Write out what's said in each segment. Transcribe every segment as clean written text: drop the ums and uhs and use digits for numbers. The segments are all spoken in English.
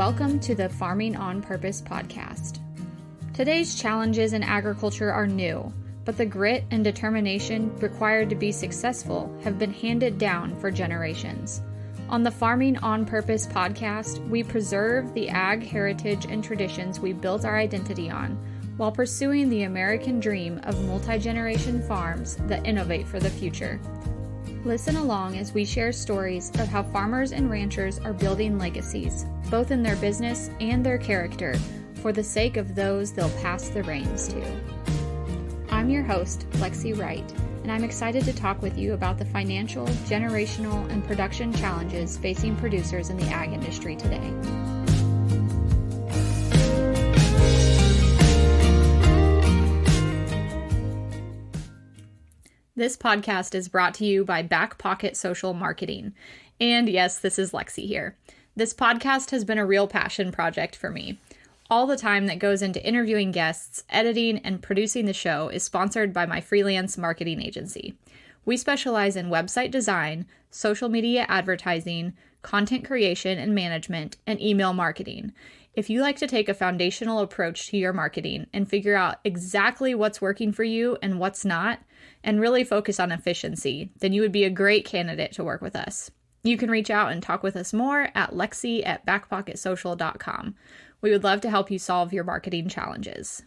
Welcome to the Farming on Purpose podcast. Today's challenges in agriculture are new, but the grit and determination required to be successful have been handed down for generations. On the Farming on Purpose podcast, we preserve the ag heritage and traditions we built our identity on while pursuing the American dream of multi-generation farms that innovate for the future. Listen along as we share stories of how farmers and ranchers are building legacies, both in their business and their character, for the sake of those they'll pass the reins to. I'm your host, Lexi Wright, and I'm excited to talk with you about the financial, generational, and production challenges facing producers in the ag industry today. This podcast is brought to you by Back Pocket Social Marketing. And yes, this is Lexi here. This podcast has been a real passion project for me. All the time that goes into interviewing guests, editing, and producing the show is sponsored by my freelance marketing agency. We specialize in website design, social media advertising, content creation and management, and email marketing. If you like to take a foundational approach to your marketing and figure out exactly what's working for you and what's not, and really focus on efficiency, then you would be a great candidate to work with us. You can reach out and talk with us more at lexi@backpocketsocial.com. We would love to help you solve your marketing challenges.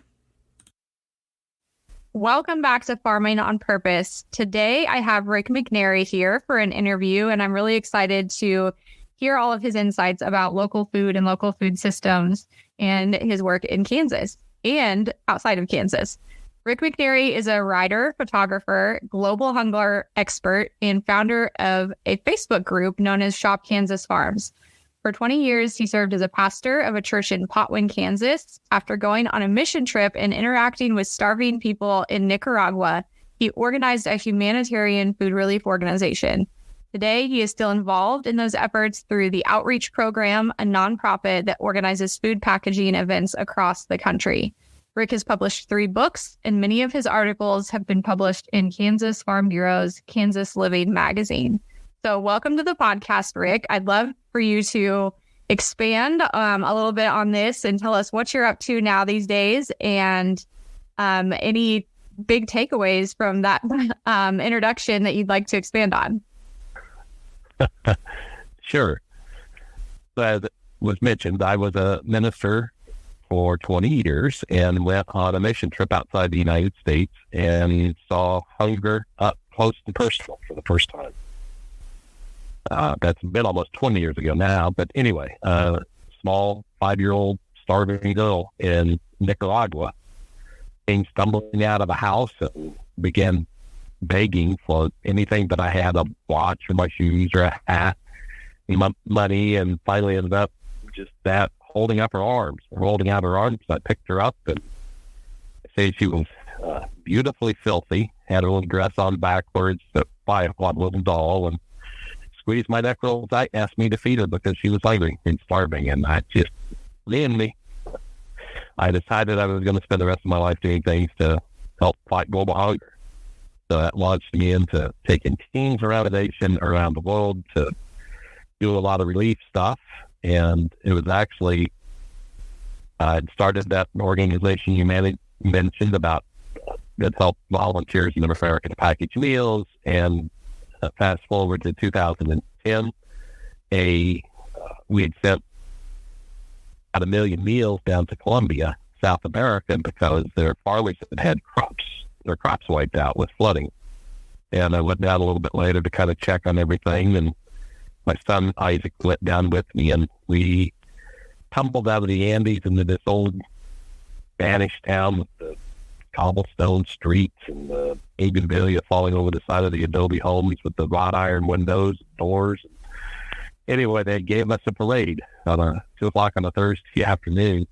Welcome back to Farming on Purpose. Today, I have Rick McNary here for an interview, and I'm really excited to hear all of his insights about local food and local food systems and his work in Kansas and outside of Kansas. Rick McNary is a writer, photographer, global hunger expert, and founder of a Facebook group known as Shop Kansas Farms. For 20 years, he served as a pastor of a church in Potwin, Kansas. After going on a mission trip and interacting with starving people in Nicaragua, he organized a humanitarian food relief organization. Today, he is still involved in those efforts through the Outreach Program, a nonprofit that organizes food packaging events across the country. Rick has published 3 books, and many of his articles have been published in Kansas Farm Bureau's Kansas Living magazine. So welcome to the podcast, Rick. I'd love for you to expand a little bit on this and tell us what you're up to now these days and any big takeaways from that introduction that you'd like to expand on. Sure. As was mentioned, I was a minister for 20 years and went on a mission trip outside the United States and saw hunger up close and personal for the first time. That's been almost 20 years ago now, but anyway, small 5-year-old starving girl in Nicaragua came stumbling out of a house and began begging for anything that I had, a watch or my shoes or a hat, money, and finally ended up just that holding out her arms. I picked her up and I say she was beautifully filthy, had her little dress on backwards, by a little doll, and squeezed my neck real tight, asked me to feed her because she was hungry and starving, and I just leaned me. I decided I was going to spend the rest of my life doing things to help fight global hunger. So that launched me into taking teams around the nation, around the world to do a lot of relief stuff. And it was actually, I started that organization you mentioned about that helped volunteers in America to package meals. And fast forward to 2010, we had sent about 1 million meals down to Colombia, South America, because their farmers had their crops wiped out with flooding. And I went down a little bit later to kind of check on everything, and my son Isaac went down with me, and we tumbled out of the Andes into this old Spanish town with the cobblestone streets and the bougainvillea falling over the side of the adobe homes with the wrought iron windows and doors. Anyway, they gave us a parade on 2 o'clock on a Thursday afternoon.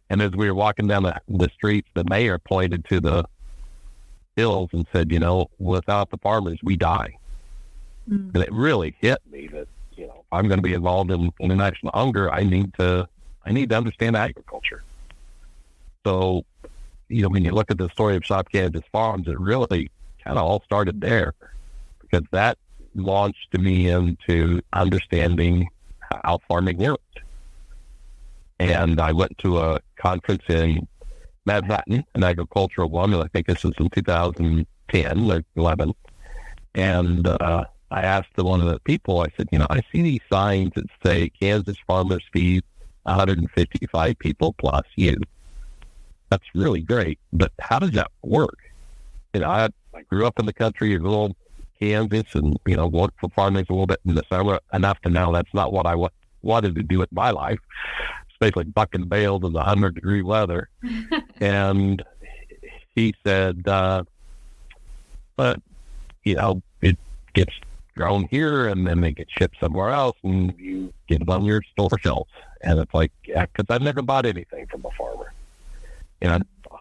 And as we were walking down the streets, the mayor pointed to the hills and said, without the farmers, we die. And it really hit me that, if I'm going to be involved in international hunger, I need to understand agriculture. So, when you look at the story of Shop Kansas Farms, it really kind of all started there, because that launched me into understanding how farming worked. And I went to a conference in Manhattan, an agricultural one, and I think this was in 2010 or 11. And I asked one of the people, I said, I see these signs that say Kansas farmers feed 155 people plus you. That's really great, but how does that work? I grew up in the country, a little Kansas, and, worked for farmers a little bit in the summer, enough to know that's not what I wanted to do in my life, especially bucking bales in the 100-degree weather. And he said, but, it gets grown here, and then they get shipped somewhere else, and you get it on your store shelves. And it's like, yeah, because I've never bought anything from a farmer.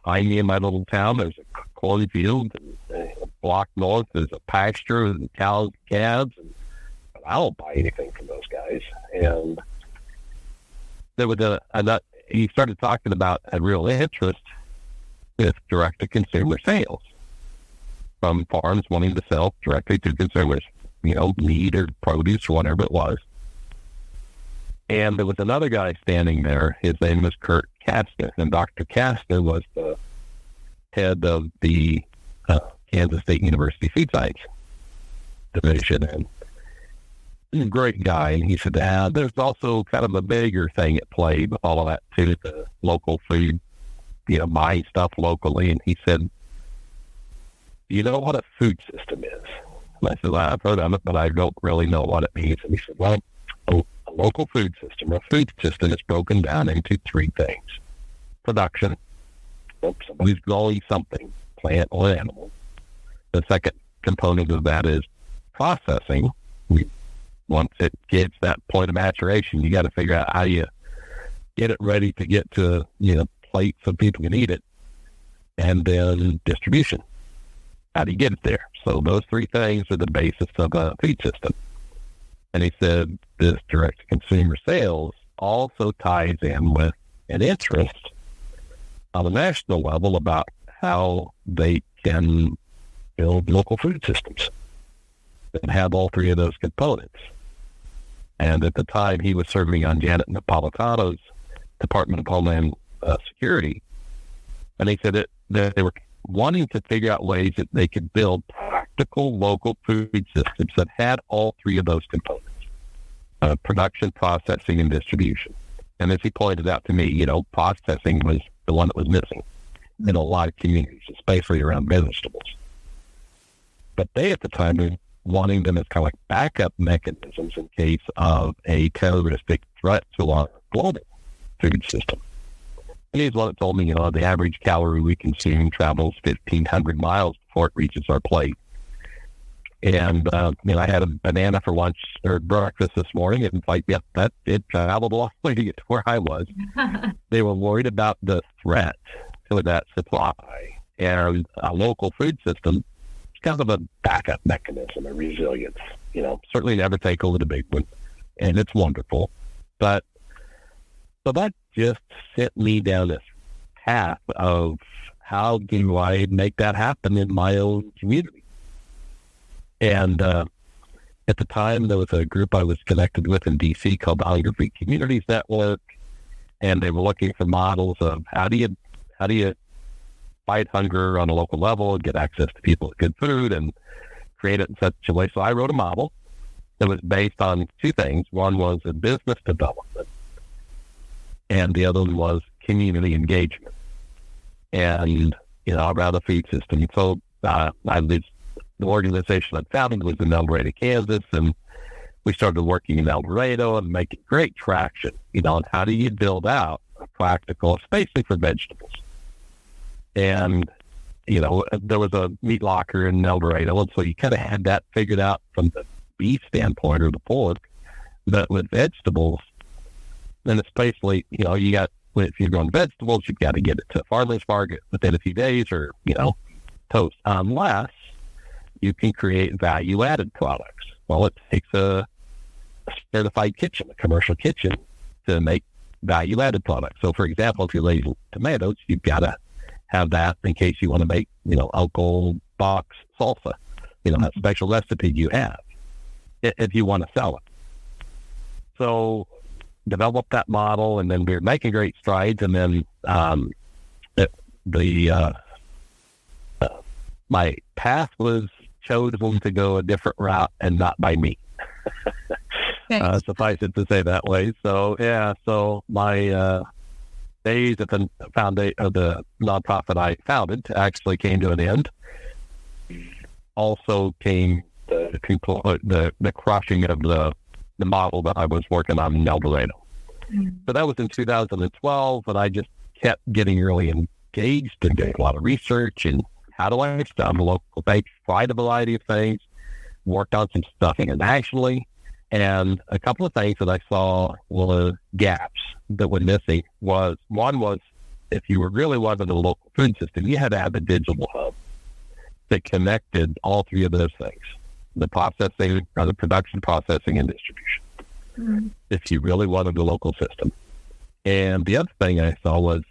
Behind me in my little town, there's a cornfield, and a block north, there's a pasture, and cows, calves, and I don't buy anything from those guys. And there was he started talking about a real interest with direct-to-consumer sales from farms wanting to sell directly to consumers, meat or produce or whatever it was. And there was another guy standing there. His name was Kurt Kastner, and Dr. Kastner was the head of the Kansas State University Food Science Division, and he's a great guy. And he said, there's also kind of a bigger thing at play with all of that too, the local food, buying stuff locally. And he said, "Do you know what a food system is?" And I said, "Well, I've heard of it, but I don't really know what it means." And he said, "Well, a local food system, or a food system, is broken down into three things: production, somebody's growing something, plant or animal. The second component of that is processing. Once it gets that point of maturation, you got to figure out how you get it ready to get to plates so people can eat it. And then distribution. How do you get it there? So those three things are the basis of a food system." And he said this direct-to-consumer sales also ties in with an interest on a national level about how they can build local food systems that have all three of those components. And at the time, he was serving on Janet Napolitano's Department of Homeland Security. And he said that they were wanting to figure out ways that they could build practical local food systems that had all three of those components: production, processing, and distribution. And as he pointed out to me, processing was the one that was missing in a lot of communities, especially around vegetables. But they, at the time, were wanting them as kind of like backup mechanisms in case of a terroristic threat to our global food system. And he's the one that told me, the average calorie we consume travels 1,500 miles before it reaches our plate. And, I had a banana for lunch or breakfast this morning, and like, yep, that it traveled a long way to get to where I was. They were worried about the threat to that supply. And a local food system is kind of a backup mechanism, a resilience. Certainly never take over the big one, and it's wonderful. But so that just sent me down this path of how do I make that happen in my own community. And at the time, there was a group I was connected with in D.C. called the Hunger Free Communities Network, and they were looking for models of how do you fight hunger on a local level and get access to people with good food and create it in such a way. So I wrote a model that was based on two things. One was a business development, and the other one was community engagement. And around the food system. So the organization I founded was in El Dorado, Kansas, and we started working in El Dorado and making great traction, on how do you build out a practical, especially for vegetables. And, there was a meat locker in El Dorado, and so you kind of had that figured out from the beef standpoint or the pork. But with vegetables, then especially, you got, if you're growing vegetables, you've got to get it to a farmer's market within a few days or, toast, unless you can create value-added products. Well, it takes a certified kitchen, a commercial kitchen, to make value-added products. So, for example, if you're raising tomatoes, you've got to have that in case you want to make, Uncle Box salsa, that special recipe you have, if you want to sell it. So developed that model, and then we were making great strides. And then my path was chosen to go a different route, and not by me. Suffice it to say that way. So my days at the foundation of the nonprofit I founded actually came to an end. Also came the crushing of the model that I was working on in El Dorado. So that was in 2012, and I just kept getting really engaged and doing a lot of research and how do I start a local bank, tried a variety of things, worked on some stuff internationally, and a couple of things that I saw were gaps that were missing. One was if you were really wanting a local food system, you had to have a digital hub that connected all three of those things: the processing, or the production, processing, and distribution. Mm-hmm. If you really wanted a local system. And the other thing I saw was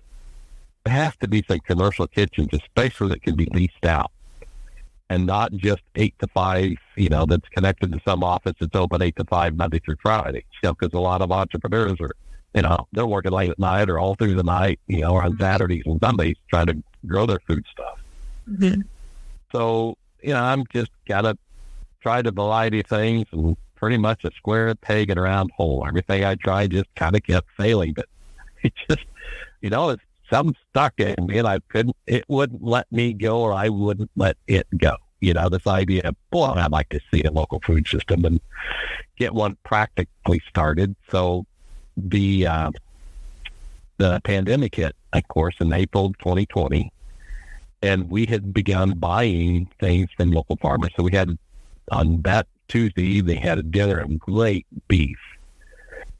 there has to be some commercial kitchens, a space where that can be leased out, and not just 8 to 5, that's connected to some office that's open 8 to 5 Monday through Friday. Because a lot of entrepreneurs are, they're working late at night or all through the night, or on Saturdays and Sundays trying to grow their food stuff. Mm-hmm. So, I'm just kind of tried a variety of things, and pretty much a square peg in a round hole. Everything I tried just kind of kept failing, but it just, it's something stuck in me, and it wouldn't let me go, or I wouldn't let it go. This idea of, boy, I'd like to see a local food system and get one practically started. So the pandemic hit, of course, in April 2020, and we had begun buying things from local farmers. So we had, on that Tuesday evening, had a dinner of great beef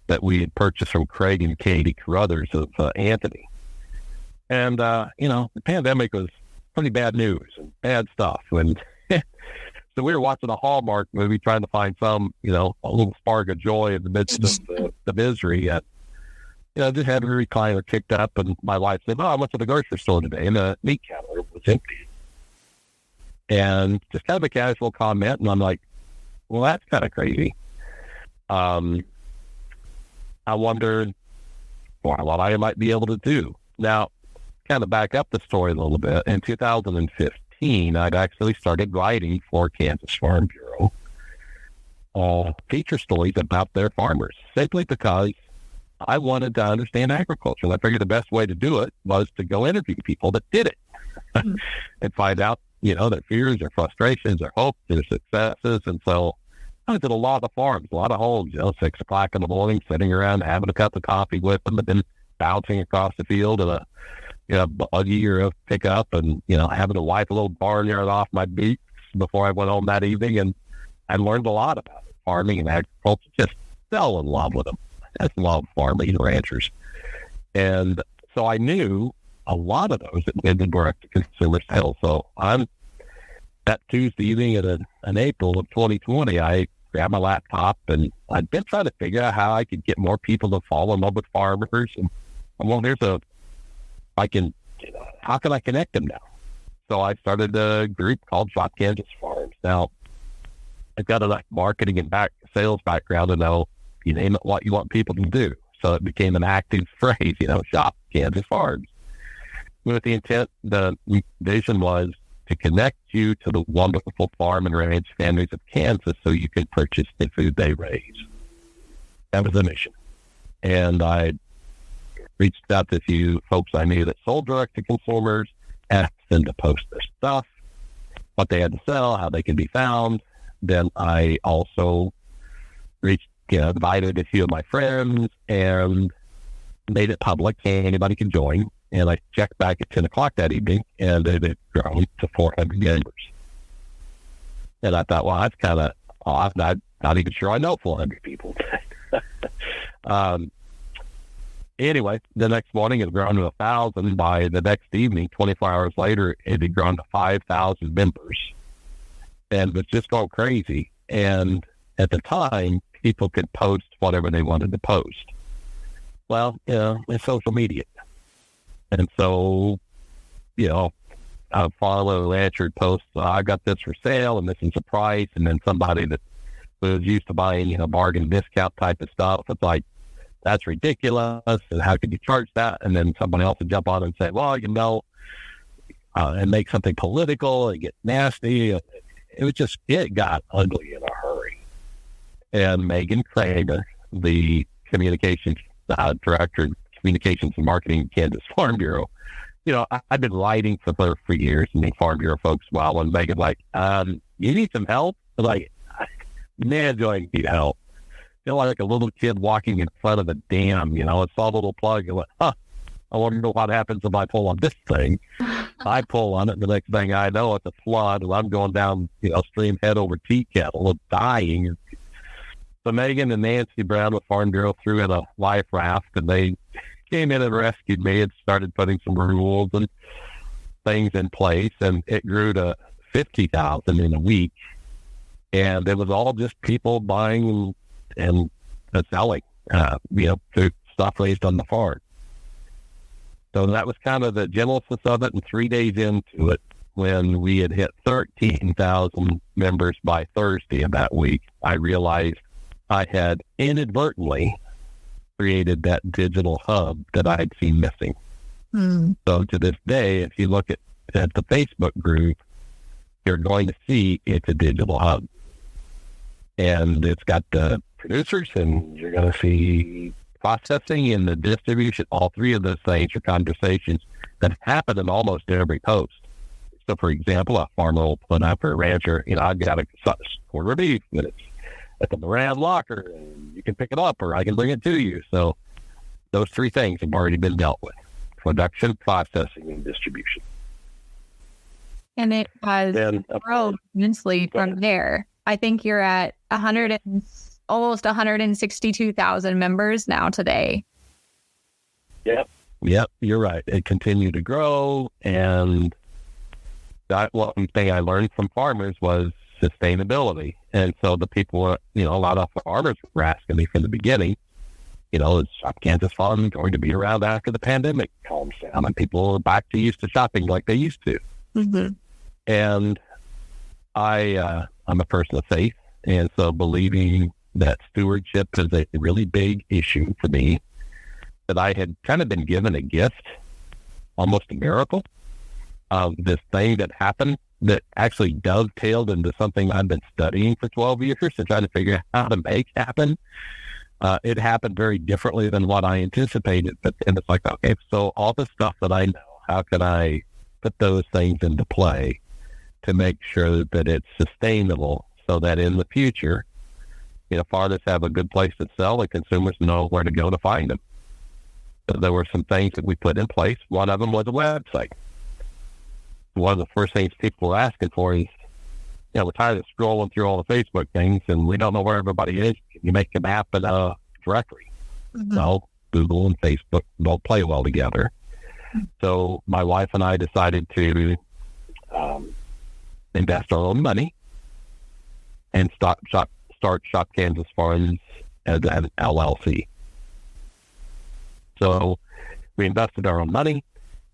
that we had purchased from Craig and Katie Carruthers of Anthony. And, the pandemic was pretty bad news and bad stuff. And so we were watching a Hallmark movie trying to find some, a little spark of joy in the midst of the misery. And, just had a recliner kicked up, and my wife said, I went to the grocery store today, and the meat counter was empty. And just kind of a casual comment, and I'm like, well, that's kind of crazy. I wondered what I might be able to do. Now, kind of back up the story a little bit. In 2015, I'd actually started writing for Kansas Farm Bureau feature stories about their farmers, simply because I wanted to understand agriculture. And I figured the best way to do it was to go interview people that did it and find out, their fears, their frustrations, their hopes, their successes. And so I was at a lot of farms, a lot of homes, 6 o'clock in the morning, sitting around having a cup of coffee with them, and then bouncing across the field in a buggy or a pickup, and, having to wipe a little barnyard off my beaks before I went home that evening. And I learned a lot about farming and agriculture, just fell in love with them. I just love farming and ranchers. And so I knew a lot of those that did direct-to-consumer sales. So that Tuesday evening in April of 2020, I grabbed my laptop, and I'd been trying to figure out how I could get more people to fall in love with farmers. And how can I connect them now? So I started a group called Shop Kansas Farms. Now, I've got a marketing and sales background to know, you name it, what you want people to do. So it became an active phrase, Shop Kansas Farms. With the intent, the vision was to connect you to the wonderful farm and ranch families of Kansas so you could purchase the food they raise. That was the mission. And I reached out to a few folks I knew that sold direct to consumers, asked them to post their stuff, what they had to sell, how they could be found. Then I also invited a few of my friends and made it public. Anybody can join. And I checked back at 10 o'clock that evening, and it had grown to 400 members. And I thought, well, that's kind of off. Not even sure I know 400 people. Anyway, the next morning it had grown to 1,000. By the next evening, 24 hours later, it had grown to 5,000 members. And it was just going crazy. And at the time, people could post whatever they wanted to post. Well, it's social media. And so, a farmer rancher posts, I got this for sale, and this is the price. And then somebody that was used to buying, bargain discount type of stuff, it's like, that's ridiculous. And how could you charge that? And then somebody else would jump on and say, well, and make something political and get nasty. It got ugly in a hurry. And Megan Kramer, the communications director, communications and marketing, Kansas Farm Bureau, I've been writing for her for years, and the Farm Bureau folks, and Megan, you need some help? Man, do I need help? Feel like a little kid walking in front of a dam, it's all a little plug. You're like, I want to know what happens if I pull on this thing. I pull on it, and the next thing I know, it's a flood, and I'm going down, stream head over tea kettle, dying. So Megan and Nancy Brown with Farm Bureau threw in a life raft, and they came in and rescued me and started putting some rules and things in place, and it grew to 50,000 in a week. And it was all just people buying and selling, to stuff raised on the farm. So that was kind of the genesis of it. And 3 days into it, when we had hit 13,000 members by Thursday of that week, I realized I had inadvertently created that digital hub that I had seen missing. So to this day, if you look at the Facebook group, you're going to see it's a digital hub. And it's got the producers, and you're going to see processing and the distribution. All three of those things are conversations that happen in almost every post. So, for example, a farmer will put up, or a rancher, I've got a quarter of beef, but it's at the Moran locker, and you can pick it up, or I can bring it to you. So those three things have already been dealt with: production, processing, and distribution. And it has grown immensely from there. I think you're at almost 162,000 members now today. Yep, you're right. It continued to grow, and that one thing I learned from farmers was sustainability. And so the people, a lot of farmers were asking me from the beginning, is Shop Kansas Farm going to be around after the pandemic calms down and people are back to used to shopping like they used to? Mm-hmm. And I'm a person of faith, and so believing that stewardship is a really big issue for me, that I had kind of been given a gift, almost a miracle, of this thing that happened that actually dovetailed into something I've been studying for 12 years and trying to figure out how to make happen. It happened very differently than what I anticipated, but then it's like, okay, so all the stuff that I know, how can I put those things into play to make sure that it's sustainable, so that in the future, farmers have a good place to sell and consumers know where to go to find them. So there were some things that we put in place. One of them was a website. One of the first things people were asking for is, we're tired of scrolling through all the Facebook things and we don't know where everybody is. Can you make an app and a directory? Mm-hmm. So Google and Facebook don't play well together. So my wife and I decided to invest our own money and start Shop Kansas Farms as an LLC. So we invested our own money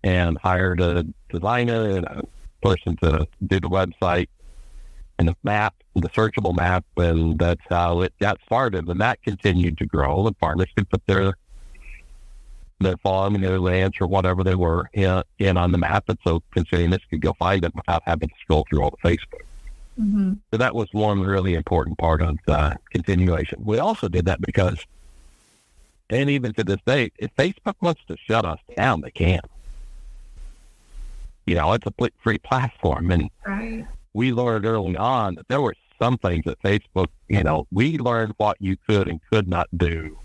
and hired a designer and a person to do the website and the map, the searchable map, and that's how it got started. And that continued to grow. The farmers could put their farm and their ranch or whatever they were in on the map, and so consumers could go find it without having to scroll through all the Facebook. Mm-hmm. So that was one really important part of the continuation. We also did that because, and even to this day, if Facebook wants to shut us down, they can. It's a free platform, and right. We learned early on that there were some things that Facebook, we learned what you could and could not do.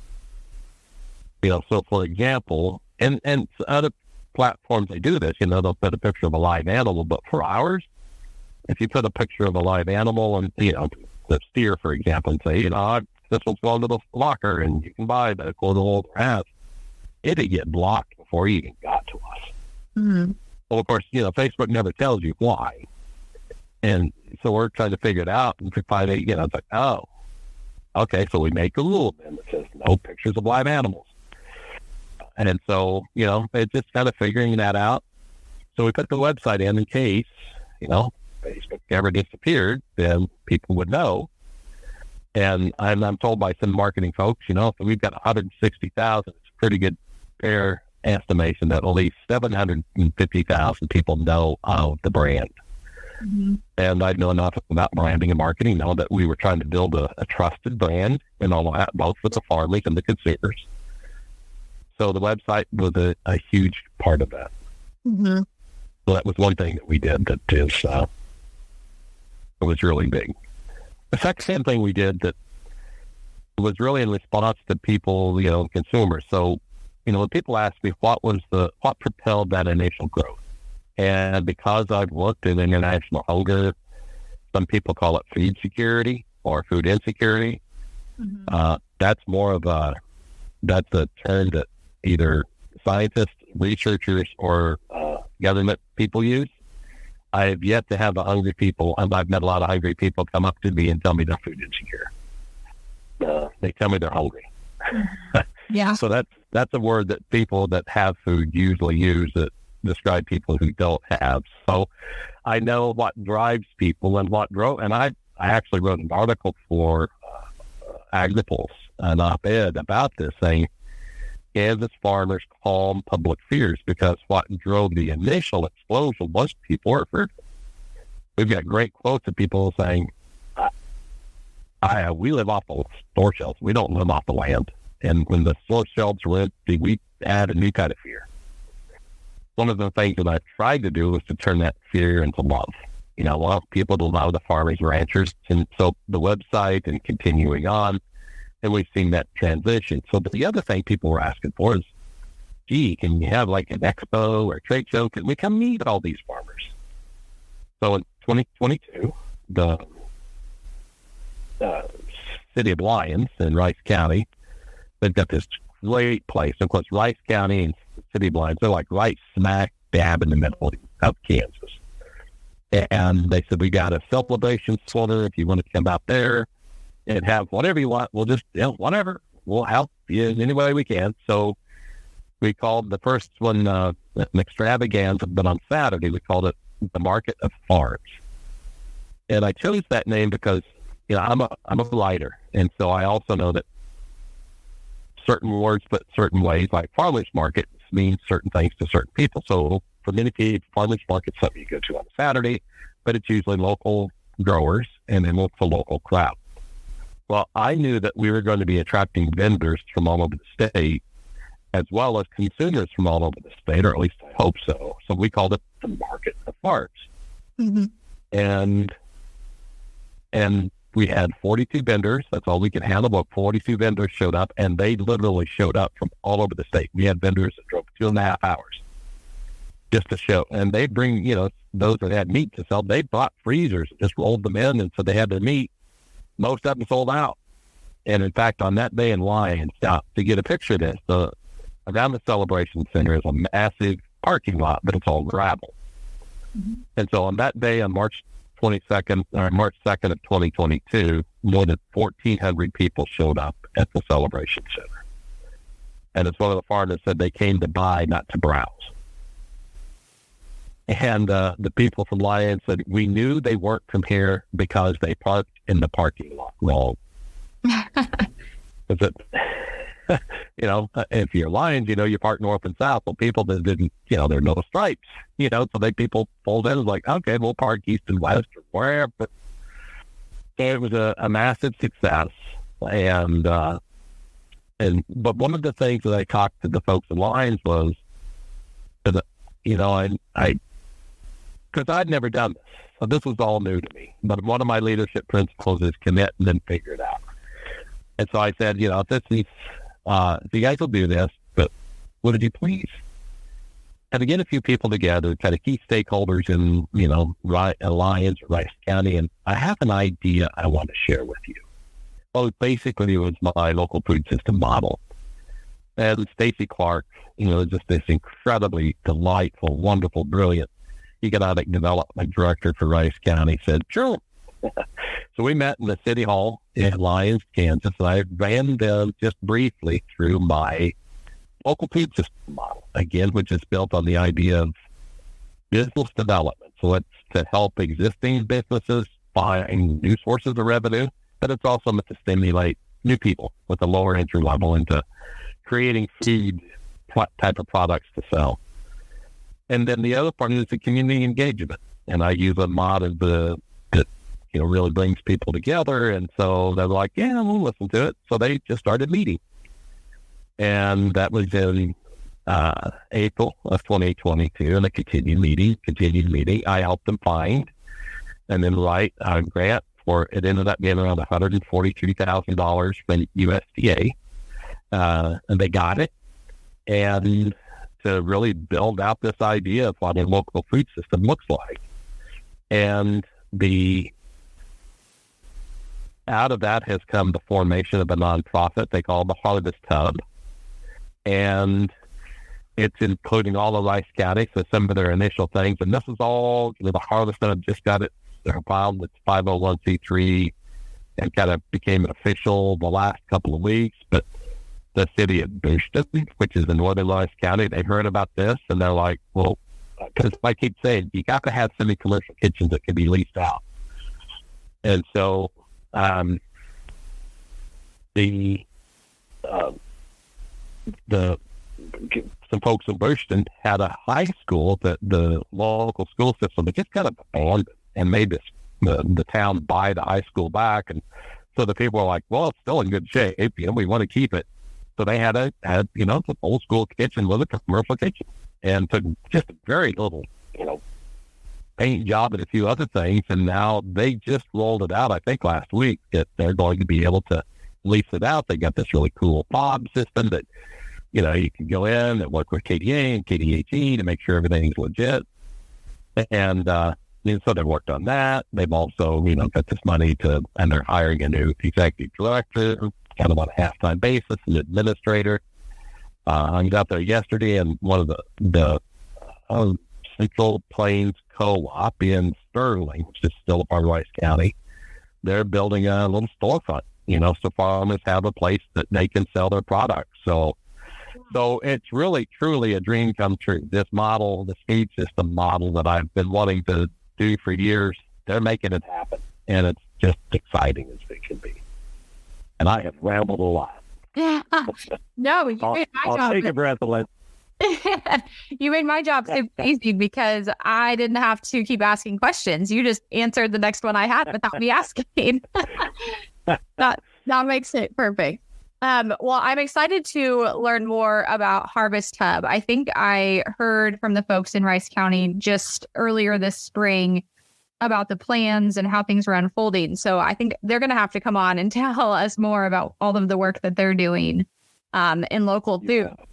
So for example, and other platforms, they do this, they'll put a picture of a live animal, but for ours, if you put a picture of a live animal and, the steer, for example, and say, this one's going to the locker and you can buy the little grass, it'd get blocked before you even got to us. Mm-hmm. Well, of course, Facebook never tells you why. And so we're trying to figure it out and find out, it's like, oh, okay, so we make a rule then that says no pictures of live animals. And so, it's just kind of figuring that out. So we put the website in case, Facebook ever disappeared, then people would know. And I'm told by some marketing folks, so we've got 160,000. It's a pretty good fair estimation that at least 750,000 people know of the brand. Mm-hmm. And I know enough about branding and marketing, know that we were trying to build a trusted brand and all that, both for the farmers and the consumers. So the website was a huge part of that. Mm-hmm. So that was one thing that we did that it was really big. The second thing we did that was really in response to people, consumers. So, when people ask me what propelled that initial growth, and because I've looked at international hunger, some people call it food security or food insecurity. Mm-hmm. That's a term that either scientists, researchers, or government people use. I've yet to have hungry people, and I've met a lot of hungry people come up to me and tell me they're food insecure. They tell me they're hungry. Yeah. So that's a word that people that have food usually use that describe people who don't have. So I know what drives people and and I actually wrote an article for AgriPulse, an op-ed about this, saying Kansas farmers calm public fears, because what drove the initial explosion was people were afraid. We've got great quotes of people saying, we live off of store shelves. We don't live off the land. And when the store shelves were empty, we add a new kind of fear. One of the things that I tried to do was to turn that fear into love. I want people to love the farmers and ranchers. And so the website and continuing on, and we've seen that transition. So the other thing people were asking for is, gee, can you have like an expo or a trade show? Can we come meet all these farmers? So in 2022, the city of Lyons in Rice County, they've got this great place. Of course, Rice County and city of Lyons, they're like right smack dab in the middle of Kansas. And they said, we got a celebration slaughter if you want to come out there and have whatever you want. We'll just, whatever. We'll help you in any way we can. So we called the first one an extravaganza, but on Saturday we called it the Market of Farms. And I chose that name because, I'm a writer. And so I also know that certain words put certain ways, like farmers market means certain things to certain people. So for many people, farmers market is something you go to on Saturday, but it's usually local growers and then it's a local crowd. Well, I knew that we were going to be attracting vendors from all over the state, as well as consumers from all over the state, or at least I hope so. So we called it the Market of Farms. Mm-hmm. And we had 42 vendors. That's all we could handle. But 42 vendors showed up, and they literally showed up from all over the state. We had vendors that drove 2.5 hours just to show. And they bring, those that had meat to sell, they bought freezers, just rolled them in, and so they had their meat. Most of them sold out. And in fact, on that day in Lyons, to get a picture of this, around the Celebration Center is a massive parking lot, but it's all gravel. Mm-hmm. And so on that day, on March 2nd of 2022, more than 1,400 people showed up at the Celebration Center. And it's one of the farmers said they came to buy, not to browse. And the people from Lyons said, we knew they weren't from here because they parked in the parking lot wrong. If you're Lyons, you park north and south. Well, people that didn't, there are no stripes, so people pulled in like, okay, we'll park east and west or wherever. But it was a massive success. But one of the things that I talked to the folks in Lyons was that, because I'd never done this. So this was all new to me. But one of my leadership principles is commit and then figure it out. And so I said, if you guys will do this, but would you please? And to get a few people together, kind of key stakeholders in, Lyons, Rice County, and I have an idea I want to share with you. Well, basically it was my local food system model. And Stacy Clark, just this incredibly delightful, wonderful, brilliant economic development director for Rice County, said, sure. So we met in the city hall in Lyons, Kansas, and I ran them just briefly through my local food system model, again, which is built on the idea of business development. So it's to help existing businesses find new sources of revenue but it's also meant to stimulate new people with a lower entry level into creating feed type of products to sell. And then the other part is the community engagement. And I use a model that really brings people together. And so they're like, yeah, we'll listen to it. So they just started meeting. And that was in April of 2022. And they continued meeting. I helped them find and then write a grant for it. Ended up being around $142,000 from USDA. And they got it. And to really build out this idea of what a local food system looks like. And out of that has come the formation of a nonprofit they call the Harvest Hub. And it's including all of Rice County, so some of their initial things. And this is all, the Harvest Hub just got it filed with 501c3 and kind of became an official the last couple of weeks. But the city of Boonton, which is in northern Rice County, they heard about this and they're like, well, because I keep saying, you got to have semi-commercial kitchens that can be leased out. And so some folks in Boonton had a high school that the local school system that just kind of abandoned and made the town buy the high school back. And so the people were like, well, it's still in good shape. We want to keep it. So they had an old school kitchen with a commercial kitchen and took just a very little, paint job and a few other things. And now they just rolled it out, I think last week, that they're going to be able to lease it out. They got this really cool fob system that, you can go in and work with KDA and KDHE to make sure everything's legit. And so they've worked on that. They've also, got this money and they're hiring a new executive director, kind of on a half-time basis, an administrator. I was out there yesterday, and one of the Central Plains Co-op in Sterling, which is still a part of Rice County, they're building a little storefront, so farmers have a place that they can sell their products. So it's really, truly a dream come true. This model, the feed system model that I've been wanting to do for years, they're making it happen, and it's just exciting as it can be. And I have rambled a lot. Yeah. No, you made my job. I'll take a breath and let. You made my job so easy because I didn't have to keep asking questions. You just answered the next one I had without me asking. that makes it perfect. Well, I'm excited to learn more about Harvest Hub. I think I heard from the folks in Rice County just earlier this spring about the plans and how things were unfolding. So I think they're going to have to come on and tell us more about all of the work that they're doing in local food. Yeah.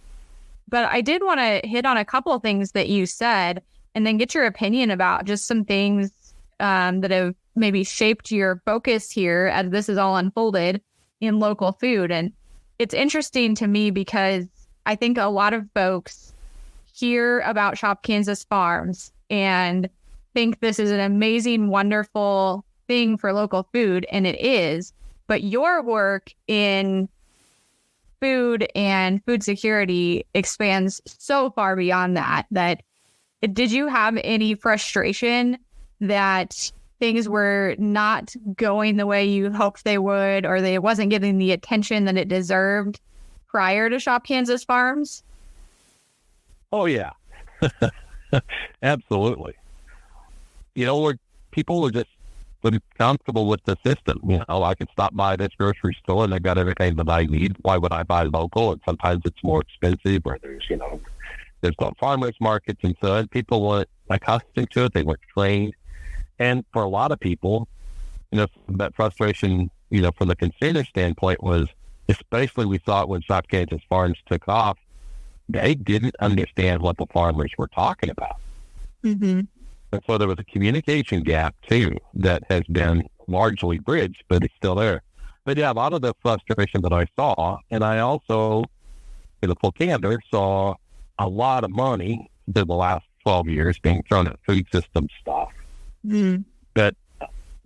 But I did want to hit on a couple of things that you said and then get your opinion about just some things that have maybe shaped your focus here as this is all unfolded in local food. And it's interesting to me because I think a lot of folks hear about Shop Kansas Farms and think this is an amazing, wonderful thing for local food, and it is. But your work in food and food security expands so far beyond that. Did you have any frustration that things were not going the way you hoped they would, or they wasn't getting the attention that it deserved prior to Shop Kansas Farms? Oh, yeah. Absolutely. People are just comfortable with the system. I can stop by this grocery store and they've got everything that I need. Why would I buy local? And sometimes it's more expensive, or there's no farmers markets and so on. People weren't accustomed to it. They weren't trained. And for a lot of people, that frustration, from the consumer standpoint was, especially we saw it when Shop Kansas Farms took off, they didn't understand what the farmers were talking about. Mm-hmm. And so there was a communication gap, too, that has been largely bridged, but it's still there. But yeah, a lot of the frustration that I saw, and I also, in the full candor, saw a lot of money in the last 12 years being thrown at food system stuff. Mm-hmm. But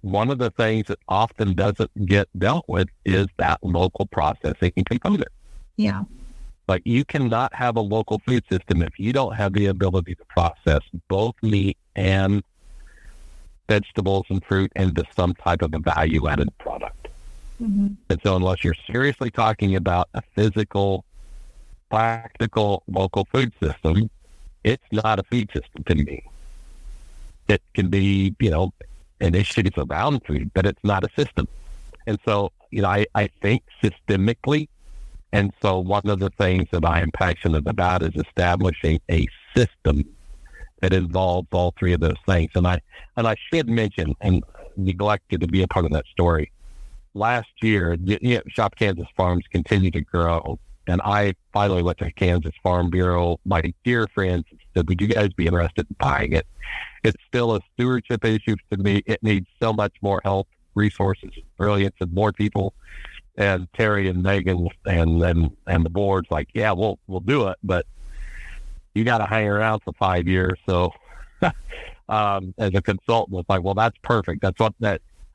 one of the things that often doesn't get dealt with is that local processing component. Yeah. Like, you cannot have a local food system if you don't have the ability to process both meat and vegetables and fruit into some type of a value-added product. Mm-hmm. And so unless you're seriously talking about a physical, practical local food system, it's not a food system to me. It can be, initiatives around food, but it's not a system. And so, I think systemically. And so one of the things that I am passionate about is establishing a system that involves all three of those things. And I should mention, and neglected to be a part of that story, last year, Shop Kansas Farms continued to grow. And I finally went to Kansas Farm Bureau, my dear friends, said, would you guys be interested in buying it? It's still a stewardship issue to me. It needs so much more help, resources, brilliance, and more people. And Terry and Megan and the board's like, yeah, we'll do it, but you got to hang around for 5 years. So as a consultant, it's like, well, that's perfect. That's what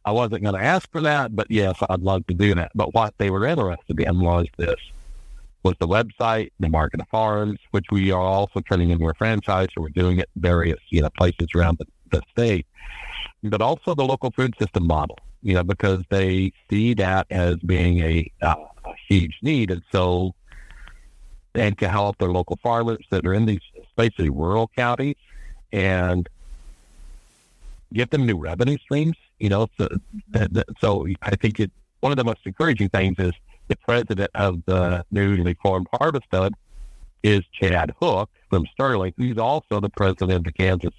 I wasn't going to ask for that, but yes, I'd love to do that. But what they were interested in was the website, the market of farms, which we are also turning into a franchise. So we're doing it in various, places around the state, but also the local food system model, because they see that as being a huge need. And so, and to help their local farmers that are in these basically rural counties and give them new revenue streams, so I think one of the most encouraging things is the president of the newly formed Harvest Fund is Chad Hook from Sterling, who's also the president of the Kansas,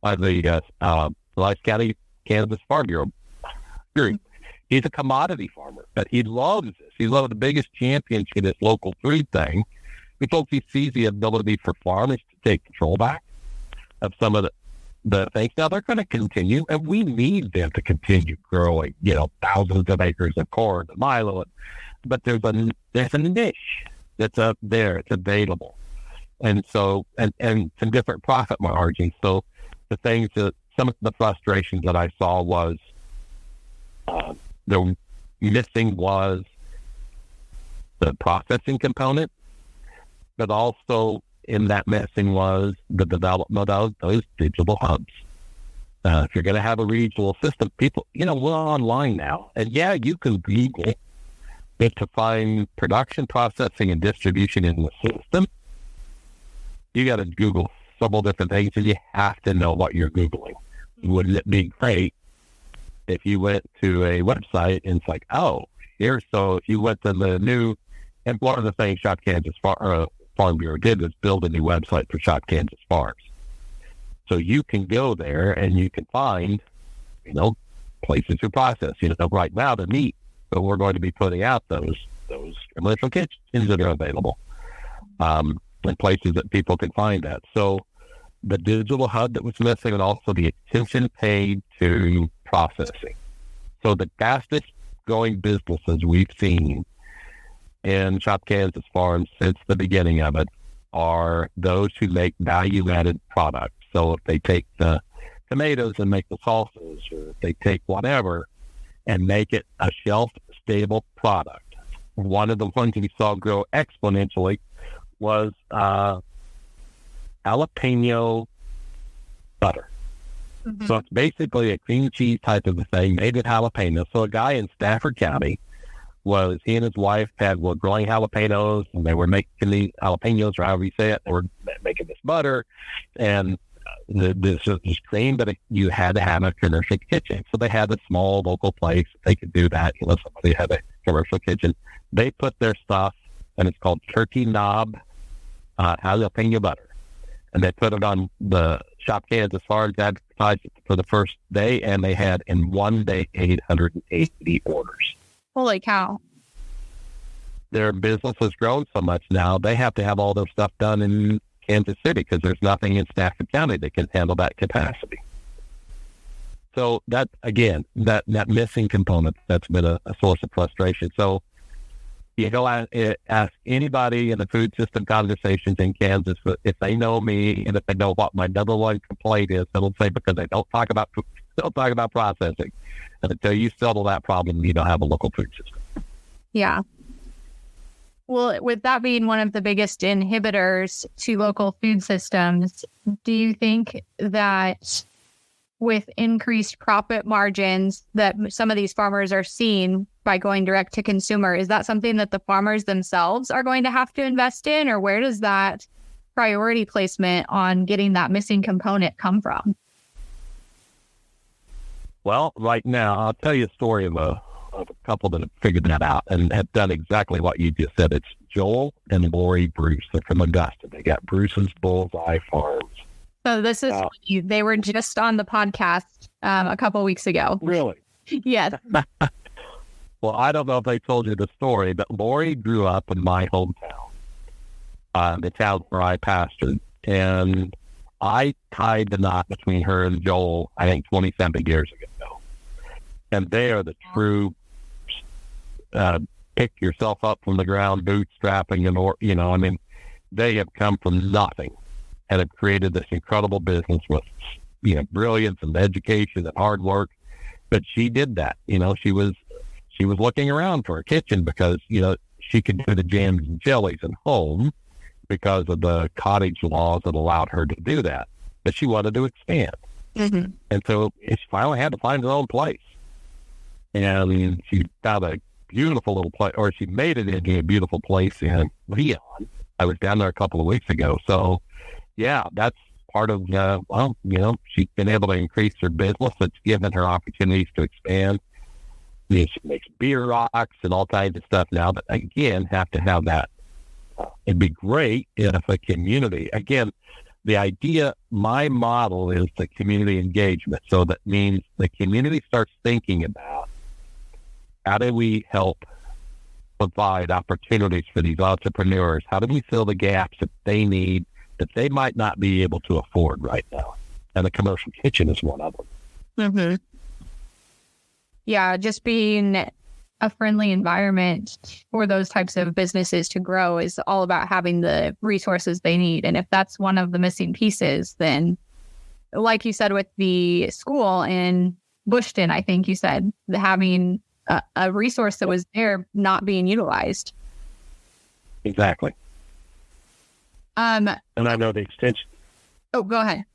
Rice County Kansas Farm Bureau. He's a commodity farmer, but he loves this. He's one of the biggest champions in this local food thing because he sees the ability for farmers to take control back of some of the things. Now they're going to continue, and we need them to continue growing, thousands of acres of corn and milo, but there's a niche that's up there. It's available. And so, and some different profit margins. So the things that, some of the frustrations that I saw was, the missing was the processing component, but also in that missing was the development of those digital hubs. If you're going to have a regional system, people, we're online now, and you can Google it to find production, processing, and distribution in the system. You got to Google several different things, and you have to know what you're Googling. Wouldn't it be great if you went to a website and it's like, so if you went to the new, and one of the things Shop Kansas Farm Bureau did was build a new website for Shop Kansas Farms. So you can go there and you can find, places to process. Right now the meat, but we're going to be putting out those commercial kitchens that are available, and places that people can find that. So the digital hub that was missing, and also the attention paid to processing. So the fastest growing businesses we've seen in Shop Kansas Farms since the beginning of it are those who make value-added products. So if they take the tomatoes and make the salsas, or if they take whatever and make it a shelf-stable product. One of the ones we saw grow exponentially was jalapeno butter. Mm-hmm. So it's basically a cream cheese type of a thing made with jalapeno. So a guy in Stafford County he and his wife were growing jalapenos, and they were making these jalapenos, or however you say it. They were making this butter and this cream, but you had to have a commercial kitchen. So they had a small local place. They could do that. Somebody had a commercial kitchen. They put their stuff, and it's called turkey knob jalapeno butter. And they put it on the Shop Kansas Farms, advertised it for the first day, and they had in one day 880 orders. Holy cow. Their business has grown so much now, they have to have all their stuff done in Kansas City because there's nothing in Stafford County that can handle that capacity. So that, again, that missing component, that's been a source of frustration. So you go ask anybody in the food system conversations in Kansas if they know me and if they know what my number one complaint is. They'll say because they don't talk about processing. And until you settle that problem, you don't have a local food system. Yeah. Well, with that being one of the biggest inhibitors to local food systems, do you think that with increased profit margins that some of these farmers are seeing by going direct to consumer? Is that something that the farmers themselves are going to have to invest in, or where does that priority placement on getting that missing component come from? Well, right now, I'll tell you a story of a couple that have figured that out and have done exactly what you just said. It's Joel and Lori Bruce. They're from Augusta. They got Bruce's Bullseye Farms. So this is, they were just on the podcast a couple weeks ago. Really? Yes. Well, I don't know if they told you the story, but Lori grew up in my hometown, the town where I pastored. And I tied the knot between her and Joel, I think 27 years ago. And they are the true pick yourself up from the ground, bootstrapping, and they have come from nothing and have created this incredible business with, brilliance and education and hard work. But she did that. She was looking around for a kitchen because, she could do the jams and jellies at home because of the cottage laws that allowed her to do that. But she wanted to expand. Mm-hmm. And so she finally had to find her own place. And she found a beautiful little place, or she made it into a beautiful place in Leon. I was down there a couple of weeks ago. So, yeah, that's part of, she's been able to increase her business. It's given her opportunities to expand. She makes beer rocks and all kinds of stuff now, but again, have to have that. It'd be great if a community, again, the idea, my model is the community engagement. So that means the community starts thinking about how do we help provide opportunities for these entrepreneurs? How do we fill the gaps that they need that they might not be able to afford right now? And a commercial kitchen is one of them. Mm-hmm. Yeah, just being a friendly environment for those types of businesses to grow is all about having the resources they need. And if that's one of the missing pieces, then like you said with the school in Bushton, I think you said having a resource that was there not being utilized. Exactly. And I know the extension. Oh, go ahead.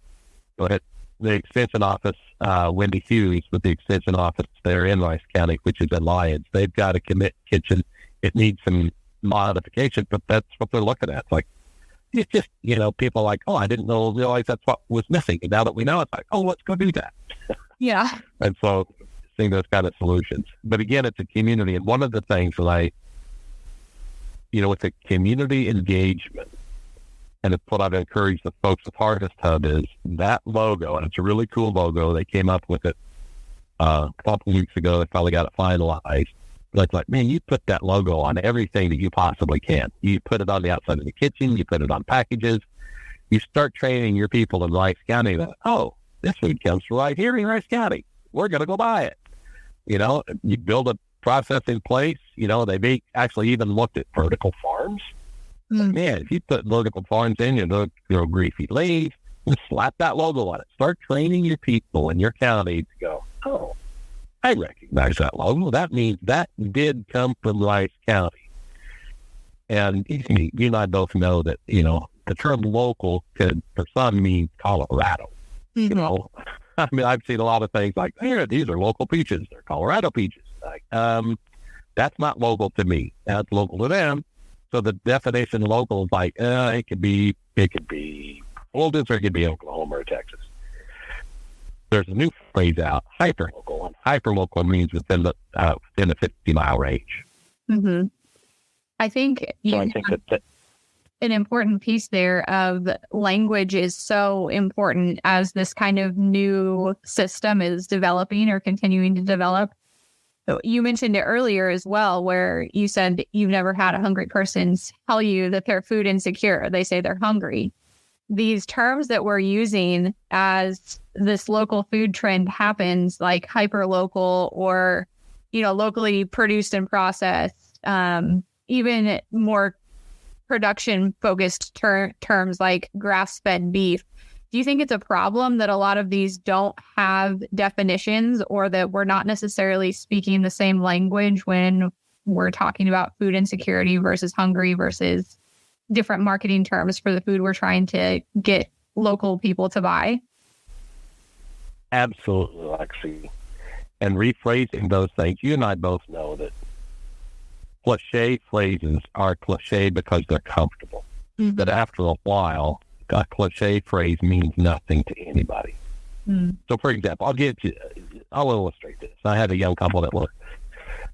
Go ahead. The extension office, Wendy Hughes with the extension office there in Rice County, which is in Lyons, they've got a commit kitchen. It needs some modification, but that's what they're looking at. It's just, people are like, oh, I didn't realize that's what was missing. And now that we know, it's like, oh, let's go do that. Yeah. And so seeing those kind of solutions. But again, it's a community. And one of the things that with the community engagement, and it's what I've encouraged the folks at Harvest Hub is that logo, and it's a really cool logo. They came up with it a couple of weeks ago. They finally got it finalized. But it's like, man, you put that logo on everything that you possibly can. You put it on the outside of the kitchen. You put it on packages. You start training your people in Rice County that, oh, this food comes from right here in Rice County. We're going to go buy it. You build a process in place. They may actually even looked at vertical farms. Man, if you put vertical farms in, your Griefy Leaf, slap that logo on it. Start training your people in your county to go, oh, I recognize that logo. That means that did come from Rice County. And you and I both know that, the term local could, for some, mean Colorado. Mm-hmm. I've seen a lot of things like, here, these are local peaches. They're Colorado peaches. That's not local to me. That's local to them. So the definition of local is like, it could be Oldest, or it could be Oklahoma or Texas. There's a new phrase out, hyper-local. And hyper-local means within the 50-mile range. Mm-hmm. I think that an important piece there of language is so important as this kind of new system is developing or continuing to develop. You mentioned it earlier as well, where you said you've never had a hungry person tell you that they're food insecure. They say they're hungry. These terms that we're using as this local food trend happens, like hyper local or, locally produced and processed, even more production focused terms like grass fed beef. Do you think it's a problem that a lot of these don't have definitions, or that we're not necessarily speaking the same language when we're talking about food insecurity versus hungry versus different marketing terms for the food we're trying to get local people to buy? Absolutely, Lexi. And rephrasing those things, you and I both know that cliche phrases are cliche because they're comfortable. Mm-hmm. But after a while, a cliche phrase means nothing to anybody. Mm. So, for example, I'll illustrate this. I had a young couple that were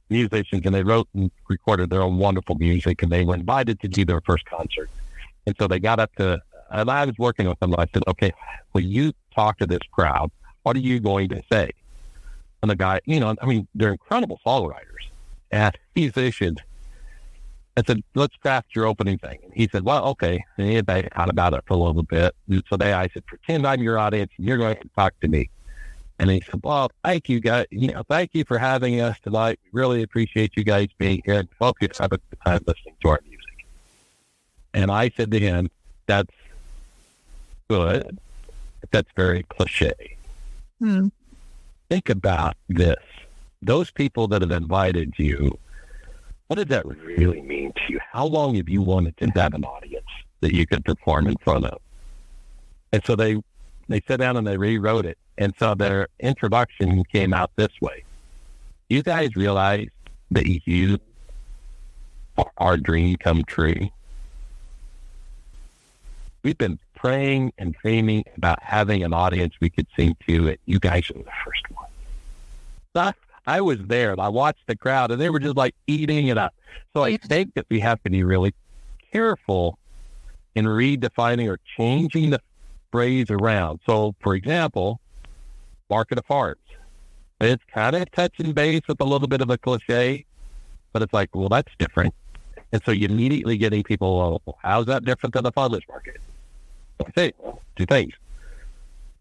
musicians, and they wrote and recorded their own wonderful music, and they were invited to do their first concert. And so they got up to, and I was working with them, and I said, okay, when you talk to this crowd, what are you going to say? And the guy, they're incredible songwriters and musicians. I said, let's craft your opening thing. And he said, well, okay. And they thought about it for a little bit. And so I said, pretend I'm your audience and you're going to talk to me. And he said, well, thank you guys. Thank you for having us tonight. We really appreciate you guys being here. And hope you have a good time listening to our music. And I said to him, that's good. But that's very cliche. Hmm. Think about this. Those people that have invited you, what did that really mean to you? How long have you wanted to have an audience that you could perform in front of? And so they sat down and they rewrote it. And so their introduction came out this way. You guys realize that you are our dream come true? We've been praying and dreaming about having an audience we could sing to, and you guys are the first one. So I was there, and I watched the crowd, and they were just like eating it up. So I think that we have to be really careful in redefining or changing the phrase around. So, for example, market of farms. It's kind of touching base with a little bit of a cliche, but it's like, well, that's different. And so you're immediately getting people, well, how's that different than the farmers market? Okay, well, two things.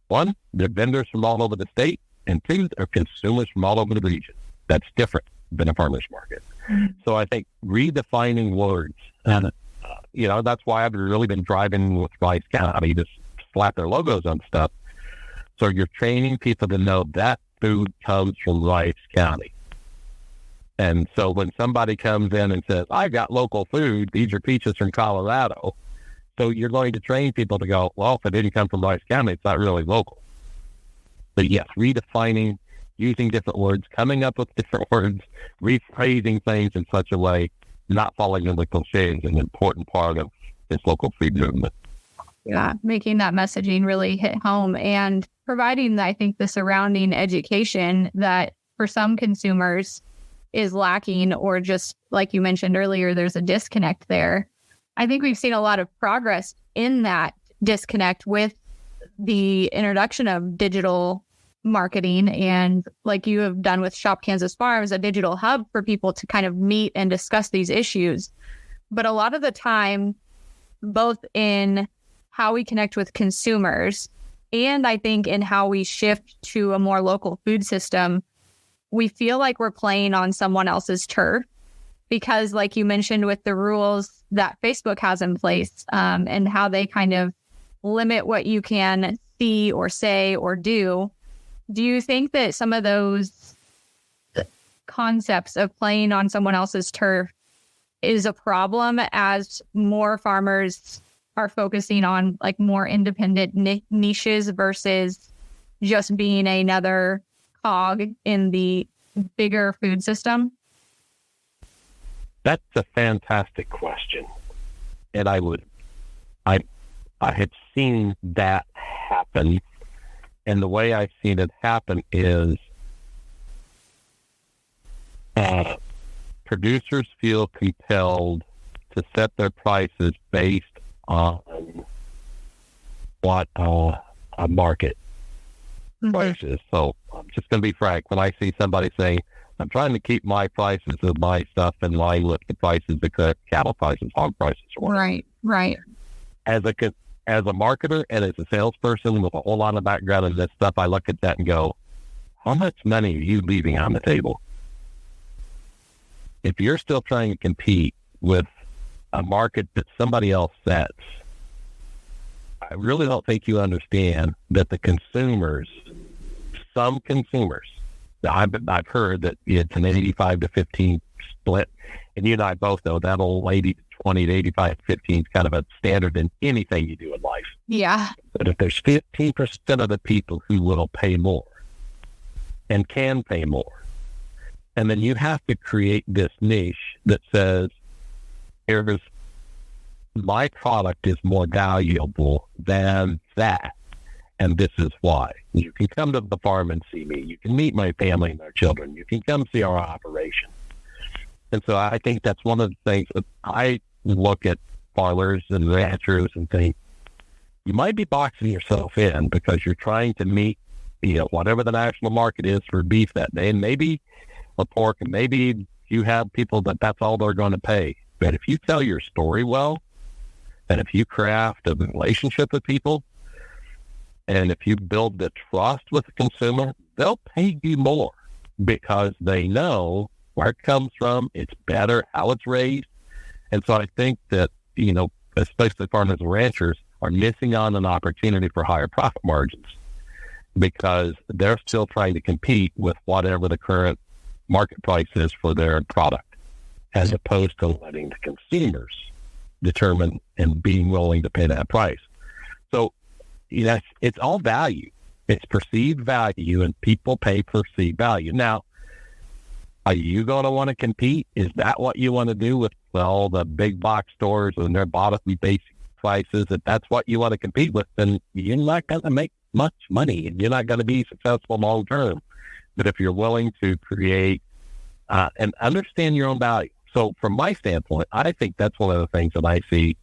One, they're vendors from all over the state, and two, they're consumers from all over the region. That's different than a farmers market. Mm-hmm. So I think redefining words, and that's why I've really been driving with Rice County to slap their logos on stuff. So you're training people to know that food comes from Rice County. And so when somebody comes in and says, I got local food, these are peaches from Colorado. So you're going to train people to go, well, if it didn't come from Rice County, it's not really local. But yes, redefining, using different words, coming up with different words, rephrasing things in such a way, not falling into cliches is an important part of this local food movement. Yeah, making that messaging really hit home and providing, I think, the surrounding education that for some consumers is lacking, or just like you mentioned earlier, there's a disconnect there. I think we've seen a lot of progress in that disconnect with the introduction of digital marketing, and like you have done with Shop Kansas Farms, a digital hub for people to kind of meet and discuss these issues. But a lot of the time, both in how we connect with consumers and I think in how we shift to a more local food system, we feel like we're playing on someone else's turf, because like you mentioned with the rules that Facebook has in place, and how they kind of limit what you can see or say or do you think that some of those concepts of playing on someone else's turf is a problem as more farmers are focusing on like more independent niches versus just being another cog in the bigger food system? That's a fantastic question. And I had seen that happen. And the way I've seen it happen is producers feel compelled to set their prices based on what a market price is. So I'm just going to be frank. When I see somebody saying, I'm trying to keep my prices of my stuff in line with the prices because cattle prices, hog prices. Right. As a marketer and as a salesperson with a whole lot of background in this stuff, I look at that and go, how much money are you leaving on the table? If you're still trying to compete with a market that somebody else sets, I really don't think you understand that the consumers, some consumers, I've heard that it's an 85 to 15 split, and you and I both know that old 80 to 20 to 85 to 15 is kind of a standard in anything you do in life. Yeah. But if there's 15% of the people who will pay more and can pay more, and then you have to create this niche that says, here's my product is more valuable than that, and this is why. You can come to the farm and see me. You can meet my family and our children. You can come see our operation. And so I think that's one of the things that I look at farmers and ranchers and think, you might be boxing yourself in because you're trying to meet, whatever the national market is for beef that day, and maybe a pork, and maybe you have people that's all they're going to pay. But if you tell your story well, and if you craft a relationship with people, and if you build the trust with the consumer, they'll pay you more because they know where it comes from, it's better, how it's raised. And so I think that, especially farmers and ranchers are missing on an opportunity for higher profit margins because they're still trying to compete with whatever the current market price is for their product, as opposed to letting the consumers determine and being willing to pay that price. So, it's all value. It's perceived value, and people pay perceived value. Now, are you going to want to compete? Is that what you want to do with all the big box stores and their bottom basic prices? If that's what you want to compete with, then you're not going to make much money, and you're not going to be successful long term. But if you're willing to create and understand your own value. So from my standpoint, I think that's one of the things that I see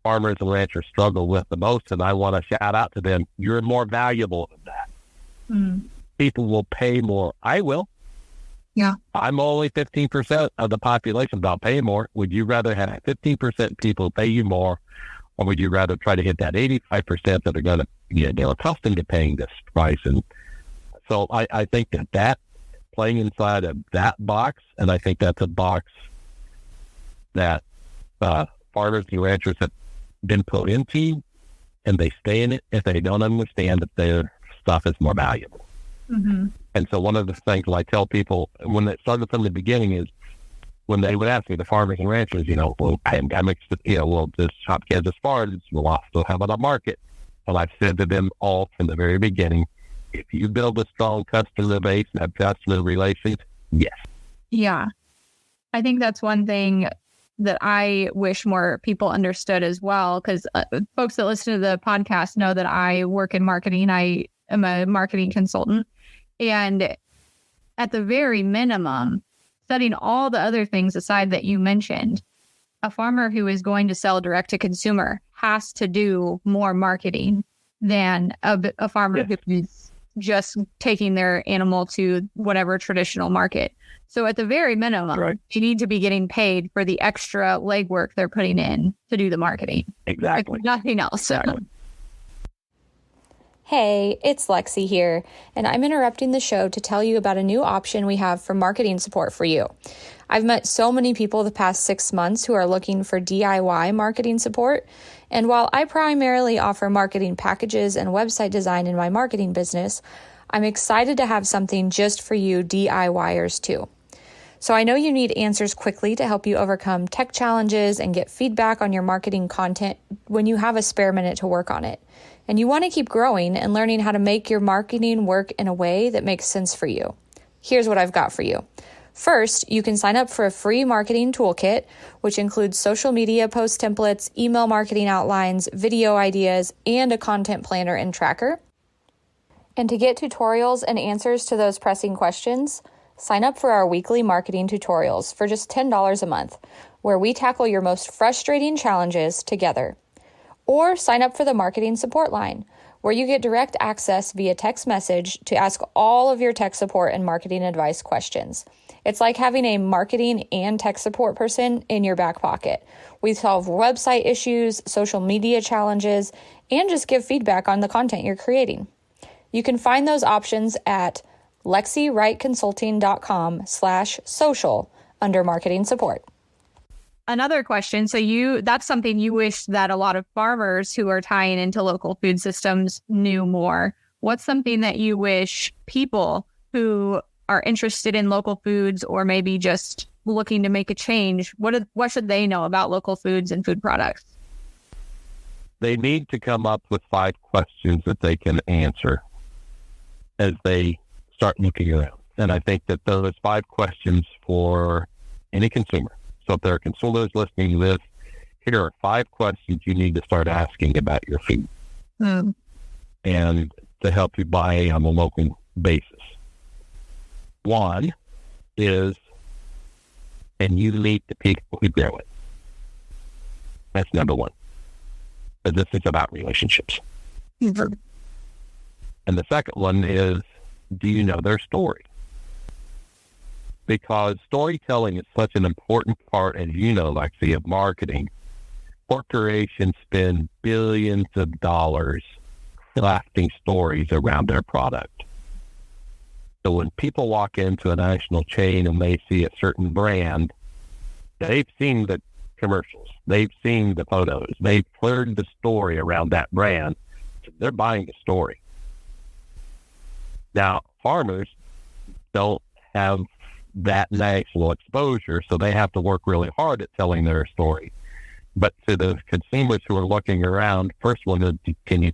farmers and ranchers struggle with the most, and I want to shout out to them. You're more valuable than that. People will pay more. I will. Yeah. I'm only 15% of the population, but I'll pay more. Would you rather have 15% people pay you more, or would you rather try to hit that 85% that are going to get accustomed to paying this price? And so I think that playing inside of that box, and I think that's a box that farmers and ranchers have been put into, and they stay in it if they don't understand that their stuff is more valuable. And so one of the things I tell people when it started from the beginning is when they would ask me, the farmers and ranchers, well, I mix we'll just shop Kansas farms, we'll also have it on market. And I've said to them all from the very beginning, if you build a strong customer base and have customer relations, yes. Yeah. I think that's one thing that I wish more people understood as well, because folks that listen to the podcast know that I work in marketing. I am a marketing consultant. And at the very minimum, setting all the other things aside that you mentioned, a farmer who is going to sell direct to consumer has to do more marketing than a farmer who's just taking their animal to whatever traditional market. So at the very minimum, you need to be getting paid for the extra legwork they're putting in to do the marketing. Exactly. Like nothing else. Exactly. Hey, it's Lexi here, and I'm interrupting the show to tell you about a new option we have for marketing support for you. I've met so many people the past 6 months who are looking for DIY marketing support, and while I primarily offer marketing packages and website design in my marketing business, I'm excited to have something just for you DIYers too. So I know you need answers quickly to help you overcome tech challenges and get feedback on your marketing content when you have a spare minute to work on it. And you want to keep growing and learning how to make your marketing work in a way that makes sense for you. Here's what I've got for you. First, you can sign up for a free marketing toolkit, which includes social media post templates, email marketing outlines, video ideas, and a content planner and tracker. And to get tutorials and answers to those pressing questions, sign up for our weekly marketing tutorials for just $10 a month, where we tackle your most frustrating challenges together. Or sign up for the marketing support line, where you get direct access via text message to ask all of your tech support and marketing advice questions. It's like having a marketing and tech support person in your back pocket. We solve website issues, social media challenges, and just give feedback on the content you're creating. You can find those options at lexywrightconsulting.com/social under marketing support. Another question. So that's something you wish that a lot of farmers who are tying into local food systems knew more. What's something that you wish people who are interested in local foods or maybe just looking to make a change, what should they know about local foods and food products? They need to come up with 5 questions that they can answer as they start looking around. And I think that those 5 questions for any consumer. So if there are consumers listening to this, here are 5 questions you need to start asking about your food and to help you buy on a local basis. One is, can you meet the people who grow it? That's number one. But this is about relationships. And the second one is, do you know their story? Because storytelling is such an important part, as you know, Lexi, of marketing. Corporations spend billions of dollars crafting stories around their product. So when people walk into a national chain and they see a certain brand, they've seen the commercials, they've seen the photos, they've heard the story around that brand. So they're buying the story. Now, farmers don't have that national exposure, so they have to work really hard at telling their story. But to the consumers who are looking around, first one is, can you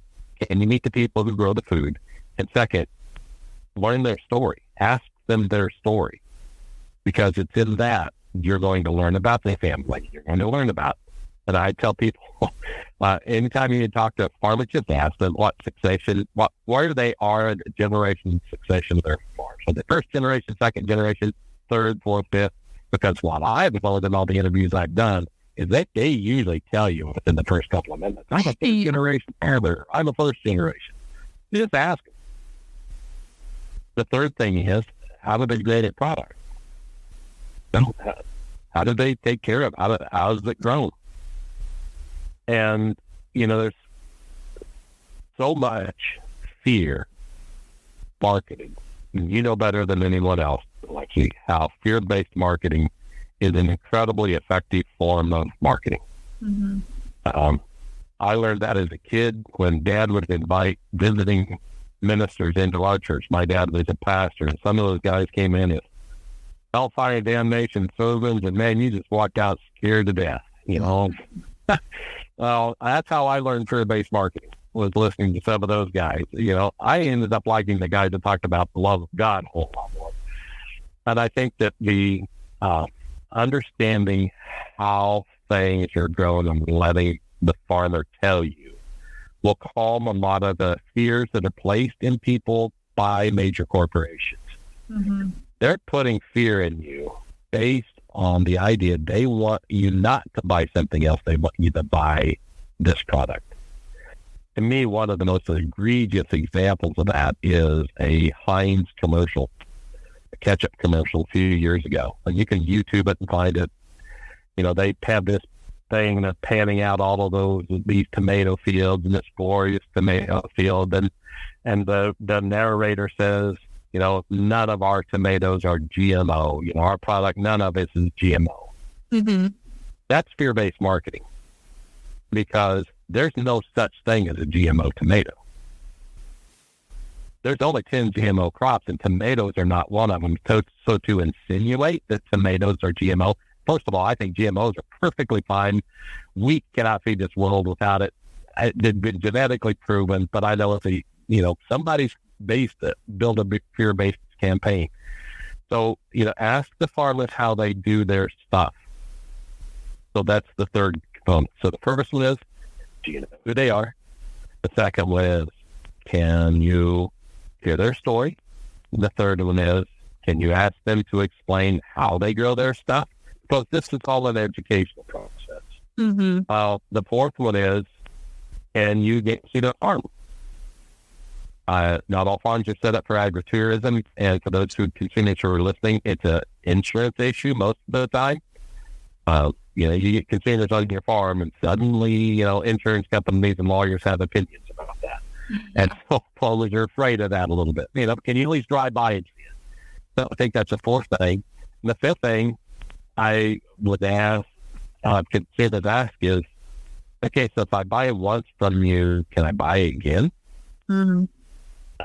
meet the people who grow the food? And second, learn their story. Ask them their story, because it's in that you're going to learn about their family. You're going to learn about. And I tell people, anytime you talk to farmers, just ask them where they are in generation succession of their farm. So the first generation, second generation, third, fourth, fifth. Because what I've learned in all the interviews I've done is that they usually tell you within the first couple of minutes, I'm a third generation farmer. I'm a first generation. You just ask them. The third thing is, how do they grade a product? How do they take care of it? How is it grown? And, there's so much fear marketing. You know better than anyone else, like how fear-based marketing is an incredibly effective form of marketing. I learned that as a kid when Dad would invite visiting ministers into our church. My dad was a pastor, and some of those guys came in as hellfire, damnation, servants, and man, you just walked out scared to death, Well, that's how I learned fear-based marketing, was listening to some of those guys. I ended up liking the guys that talked about the love of God a whole lot more. And I think that the understanding how things are grown and letting the farmer tell you will calm a lot of the fears that are placed in people by major corporations. They're putting fear in you based on the idea they want you not to buy something else. They want you to buy this product. To me, one of the most egregious examples of that is a Heinz commercial, a ketchup commercial a few years ago. And you can YouTube it and find it. They have this thing that's panning out all of these tomato fields and this glorious tomato field. And the narrator says, none of our tomatoes are GMO. Our product, none of it is GMO. That's fear-based marketing, because there's no such thing as a GMO tomato. There's only 10 GMO crops, and tomatoes are not one of them. So to insinuate that tomatoes are GMO, first of all, I think GMOs are perfectly fine. We cannot feed this world without it. It's been genetically proven, but I know somebody's build a big fear-based campaign. So, ask the farmers how they do their stuff. So that's the third component. So the first one is, do you know who they are? The second one is, can you hear their story? The third one is, can you ask them to explain how they grow their stuff? Because this is all an educational process. The fourth one is, can you get to see the farm? Not all farms are set up for agritourism, and for those consumers who are listening, it's an insurance issue most of the time. You get consumers on your farm, and suddenly, insurance companies and lawyers have opinions about that. And so farmers are afraid of that a little bit. Can you at least drive by and see it? So I think that's the fourth thing. And the fifth thing I would consider to ask is, okay, so if I buy it once from you, can I buy it again?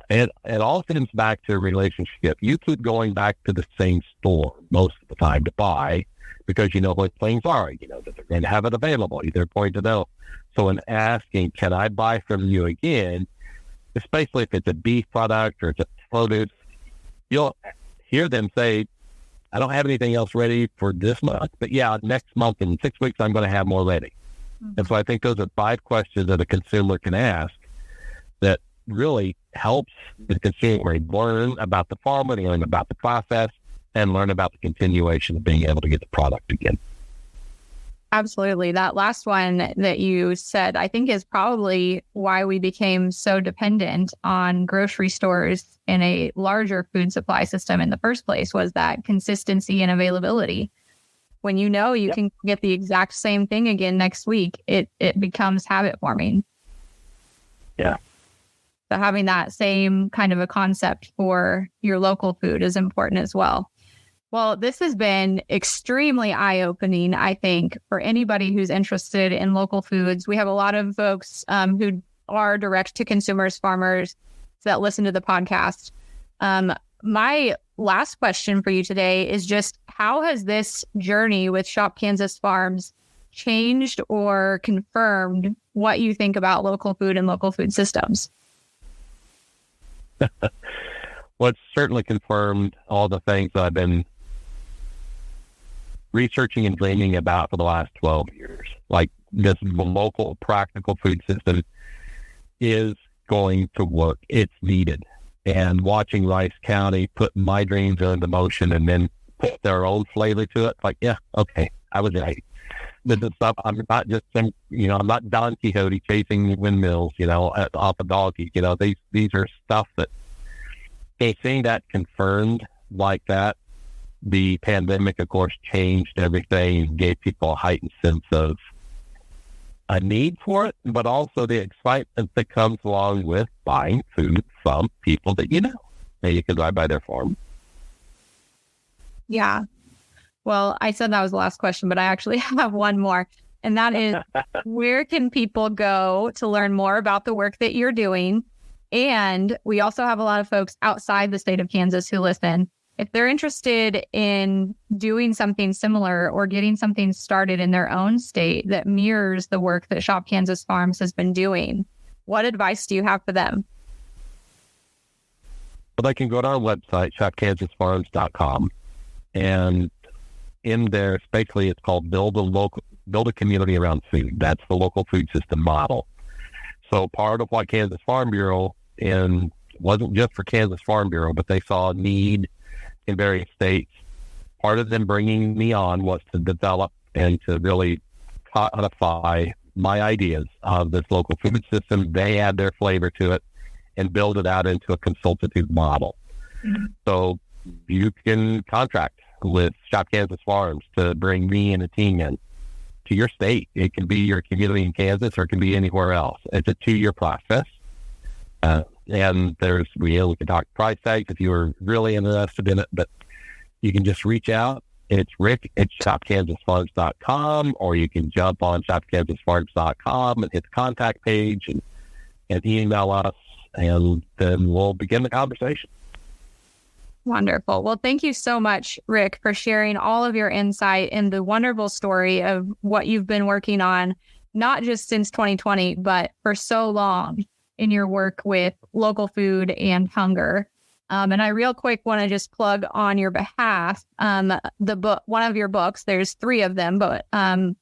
It all comes back to a relationship. You keep going back to the same store most of the time to buy, because you know what things are. That they're going to have it available. They're going to know. So in asking, can I buy from you again, especially if it's a beef product or it's a produce, you'll hear them say, I don't have anything else ready for this month, but yeah, next month in 6 weeks, I'm going to have more ready. And so I think those are 5 questions that a consumer can ask that really helps the consumer learn about the farmer, learn about the process, and learn about the continuation of being able to get the product again. Absolutely. That last one that you said, I think, is probably why we became so dependent on grocery stores in a larger food supply system in the first place, was that consistency and availability. When you know you can get the exact same thing again next week, it becomes habit forming. Yeah. So having that same kind of a concept for your local food is important as well. Well, this has been extremely eye-opening, I think, for anybody who's interested in local foods. We have a lot of folks who are direct-to-consumers farmers that listen to the podcast. My last question for you today is just, how has this journey with Shop Kansas Farms changed or confirmed what you think about local food and local food systems? Well, it's certainly confirmed all the things that I've been researching and dreaming about for the last 12 years. Like, this local practical food system is going to work. It's needed. And watching Rice County put my dreams into motion and then put their own flavor to it, like, yeah, okay, I was right. This is stuff, I'm not just some, I'm not Don Quixote chasing windmills, off a donkey. These are stuff that, seeing that confirmed like that, the pandemic, of course, changed everything and gave people a heightened sense of a need for it, but also the excitement that comes along with buying food from people that you can drive by their farm. Yeah. Well, I said that was the last question, but I actually have one more. And that is, where can people go to learn more about the work that you're doing? And we also have a lot of folks outside the state of Kansas who listen. If they're interested in doing something similar or getting something started in their own state that mirrors the work that Shop Kansas Farms has been doing, what advice do you have for them? Well, they can go to our website, shopkansasfarms.com. And in there, basically, it's called build a community around food. That's the local food system model. So part of what Kansas Farm Bureau, and wasn't just for Kansas Farm Bureau, but they saw a need in various states. Part of them bringing me on was to develop and to really codify my ideas of this local food system. They add their flavor to it and build it out into a consultative model. Mm-hmm. So you can contract with Shop Kansas Farms to bring me and a team in to your state. It can be your community in Kansas or it can be anywhere else. It's a 2-year process. And we can talk price tags if you were really interested in it, but you can just reach out. It's Rick at shopkansasfarms.com, or you can jump on shopkansasfarms.com and hit the contact page and email us, and then we'll begin the conversation. Wonderful. Well, thank you so much, Rick, for sharing all of your insight and the wonderful story of what you've been working on, not just since 2020, but for so long in your work with local food and hunger. And I real quick want to just plug on your behalf the book, one of your books. There's 3 of them, but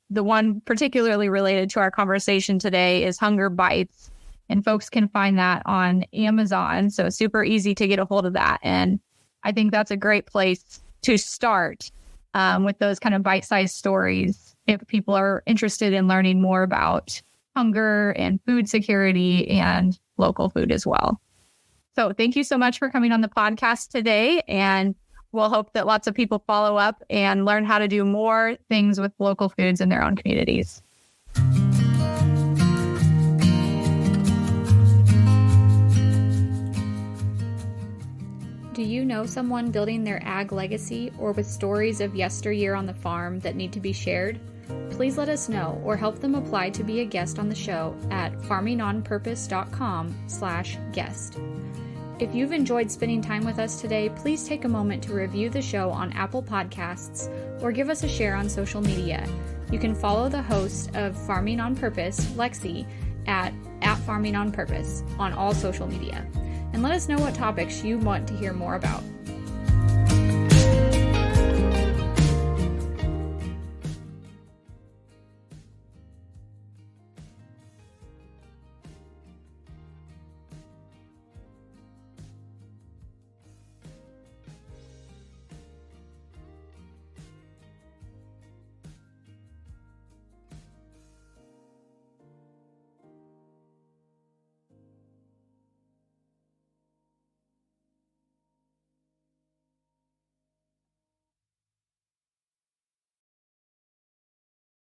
the one particularly related to our conversation today is Hunger Bites. And folks can find that on Amazon. So super easy to get a hold of that. And I think that's a great place to start with those kind of bite-sized stories if people are interested in learning more about hunger and food security and local food as well. So thank you so much for coming on the podcast today. And we'll hope that lots of people follow up and learn how to do more things with local foods in their own communities. Do you know someone building their ag legacy or with stories of yesteryear on the farm that need to be shared? Please let us know or help them apply to be a guest on the show at farmingonpurpose.com/guest. If you've enjoyed spending time with us today, please take a moment to review the show on Apple Podcasts or give us a share on social media. You can follow the host of Farming on Purpose, Lexi, at Farming on Purpose on all social media. And let us know what topics you want to hear more about.